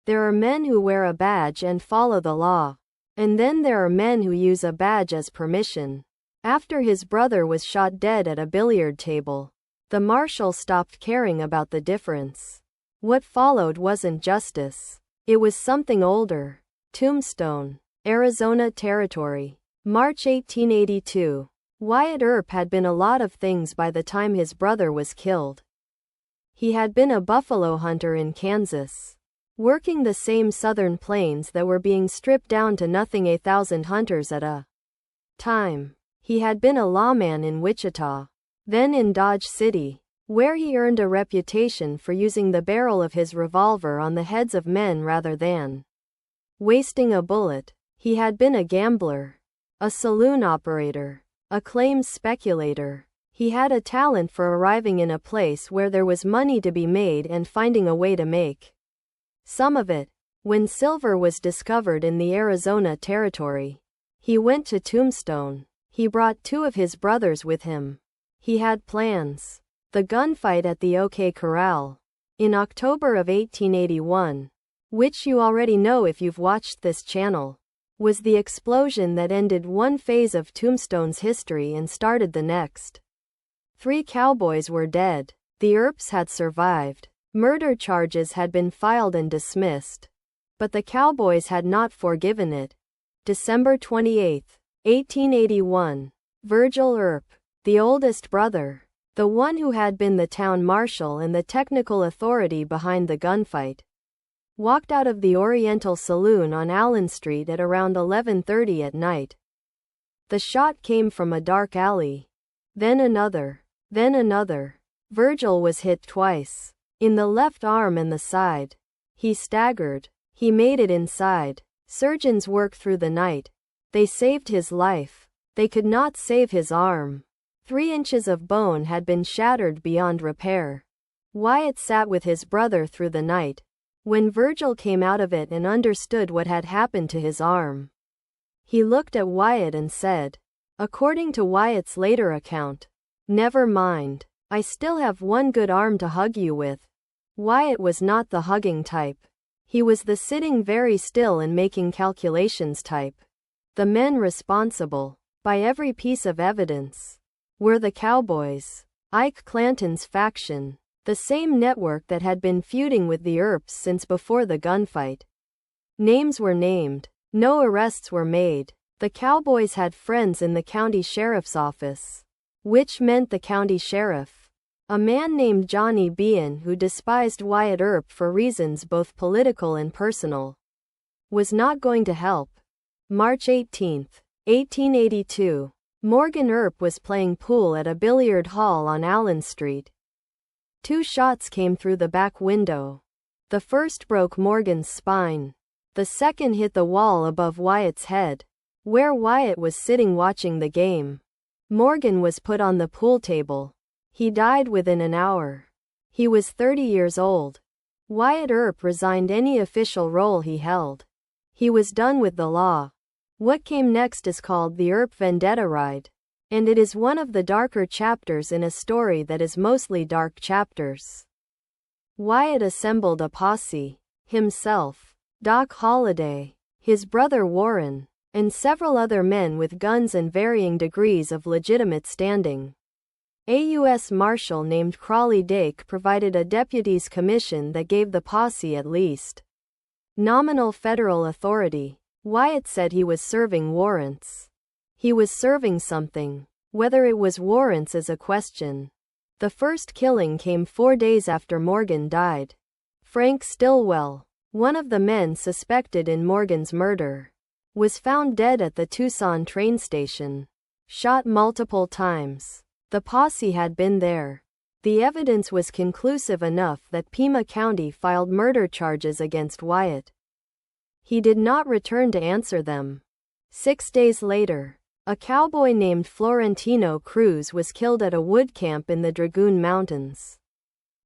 There are men who wear a badge and follow the law. And then there are men who use a badge as permission. After his brother was shot dead at a billiard table, the marshal stopped caring about the difference. What followed wasn't justice. It was something older. Tombstone, Arizona Territory. March 1882. Wyatt Earp had been a lot of things by the time his brother was killed. He had been a buffalo hunter in Kansas, working the same southern plains that were being stripped down to nothing 1,000 hunters at a time. He had been a lawman in Wichita, then in Dodge City, where he earned a reputation for using the barrel of his revolver on the heads of men rather than wasting a bullet. He had been a gambler, a saloon operator, a claims speculator. He had a talent for arriving in a place where there was money to be made and finding a way to make some of it. When silver was discovered in the Arizona Territory, he went to Tombstone. He brought 2 of his brothers with him. He had plans. The gunfight at the OK Corral in October of 1881, which you already know if you've watched this channel, was the explosion that ended one phase of Tombstone's history and started the next. 3 cowboys were dead. The Earps had survived. Murder charges had been filed and dismissed, but the cowboys had not forgiven it. December 28, 1881. Virgil Earp, the oldest brother, the one who had been the town marshal and the technical authority behind the gunfight, walked out of the Oriental Saloon on Allen Street at around 11:30 at night. The shot came from a dark alley. Then another. Then another. Virgil was hit twice. In the left arm and the side. He staggered. He made it inside. Surgeons worked through the night. They saved his life. They could not save his arm. 3 inches of bone had been shattered beyond repair. Wyatt sat with his brother through the night. When Virgil came out of it and understood what had happened to his arm, he looked at Wyatt and said, according to Wyatt's later account, "Never mind. I still have one good arm to hug you with." Wyatt was not the hugging type. He was the sitting very still and making calculations type. The men responsible, by every piece of evidence, were the cowboys. Ike Clanton's faction, the same network that had been feuding with the Earps since before the gunfight. Names were named. No arrests were made. The cowboys had friends in the county sheriff's office, which meant the county sheriff, a man named Johnny Bean who despised Wyatt Earp for reasons both political and personal, was not going to help. March 18, 1882. Morgan Earp was playing pool at a billiard hall on Allen Street. 2 shots came through the back window. The first broke Morgan's spine. The second hit the wall above Wyatt's head, where Wyatt was sitting watching the game. Morgan was put on the pool table. He died within an hour. He was 30 years old. Wyatt Earp resigned any official role he held. He was done with the law. What came next is called the Earp Vendetta Ride, and it is one of the darker chapters in a story that is mostly dark chapters. Wyatt assembled a posse. Himself, Doc Holliday, his brother Warren, and several other men with guns and varying degrees of legitimate standing. A U.S. Marshal named Crawley Dake provided a deputy's commission that gave the posse at least nominal federal authority. Wyatt said he was serving warrants. He was serving something. Whether it was warrants is a question. The first killing came 4 days after Morgan died. Frank Stillwell, one of the men suspected in Morgan's murder, was found dead at the Tucson train station, shot multiple times. The posse had been there. The evidence was conclusive enough that Pima County filed murder charges against Wyatt. He did not return to answer them. 6 days later, a cowboy named Florentino Cruz was killed at a wood camp in the Dragoon Mountains.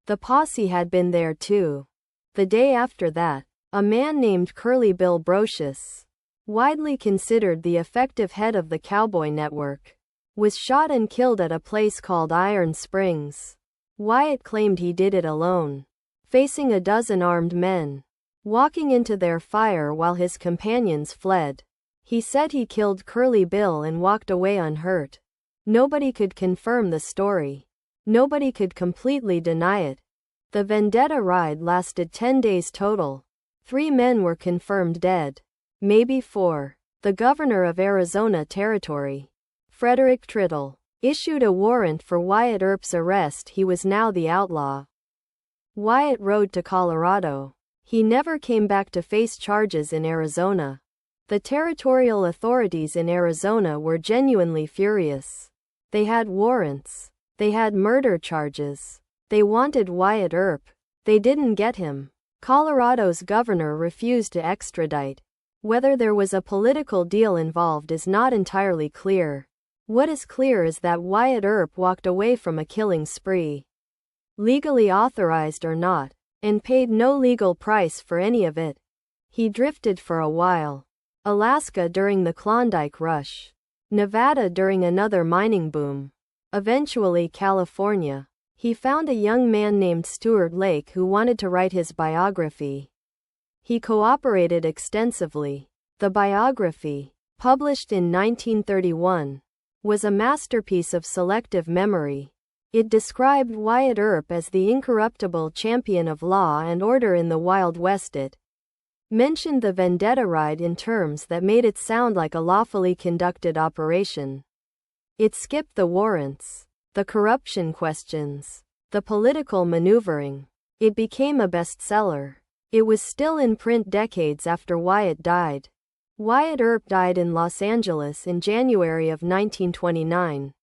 The posse had been there too. The day after that, a man named Curly Bill Brocious, widely considered the effective head of the cowboy network, was shot and killed at a place called Iron Springs. Wyatt claimed he did it alone, facing a dozen armed men. walking into their fire while his companions fled. He said he killed Curly Bill and walked away unhurt. Nobody could confirm the story. Nobody could completely deny it. The vendetta ride lasted 10 days total. 3 men were confirmed dead. Maybe 4. The governor of Arizona Territory, Frederick Triddle, issued a warrant for Wyatt Earp's arrest. He was now the outlaw. Wyatt rode to Colorado. He never came back to face charges in Arizona. The territorial authorities in Arizona were genuinely furious. They had warrants. They had murder charges. They wanted Wyatt Earp. They didn't get him. Colorado's governor refused to extradite. Whether there was a political deal involved is not entirely clear. What is clear is that Wyatt Earp walked away from a killing spree, legally authorized or not, and paid no legal price for any of it. He drifted for a while. Alaska during the Klondike Rush. Nevada during another mining boom. Eventually California. He found a young man named Stuart Lake who wanted to write his biography. He cooperated extensively. The biography, published in 1931, was a masterpiece of selective memory. It described Wyatt Earp as the incorruptible champion of law and order in the Wild West. It mentioned the vendetta ride in terms that made it sound like a lawfully conducted operation. It skipped the warrants, the corruption questions, the political maneuvering. It became a bestseller. It was still in print decades after Wyatt died. Wyatt Earp died in Los Angeles in January of 1929.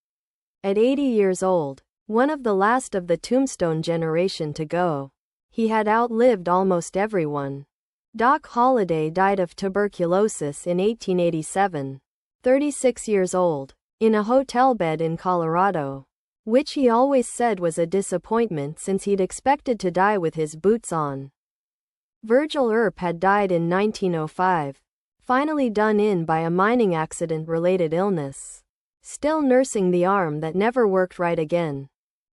At 80 years old, one of the last of the Tombstone generation to go. He had outlived almost everyone. Doc Holliday died of tuberculosis in 1887. 36 years old, in a hotel bed in Colorado, which he always said was a disappointment since he'd expected to die with his boots on. Virgil Earp had died in 1905, finally done in by a mining accident-related illness, still nursing the arm that never worked right again.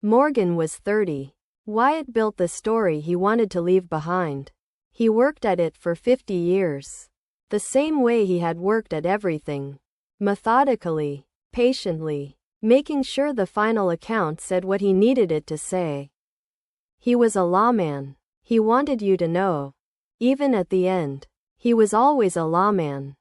Morgan was 30. Wyatt built the story he wanted to leave behind. He worked at it for 50 years. The same way he had worked at everything. Methodically, patiently, making sure the final account said what he needed it to say. He was a lawman. He wanted you to know. Even at the end, he was always a lawman.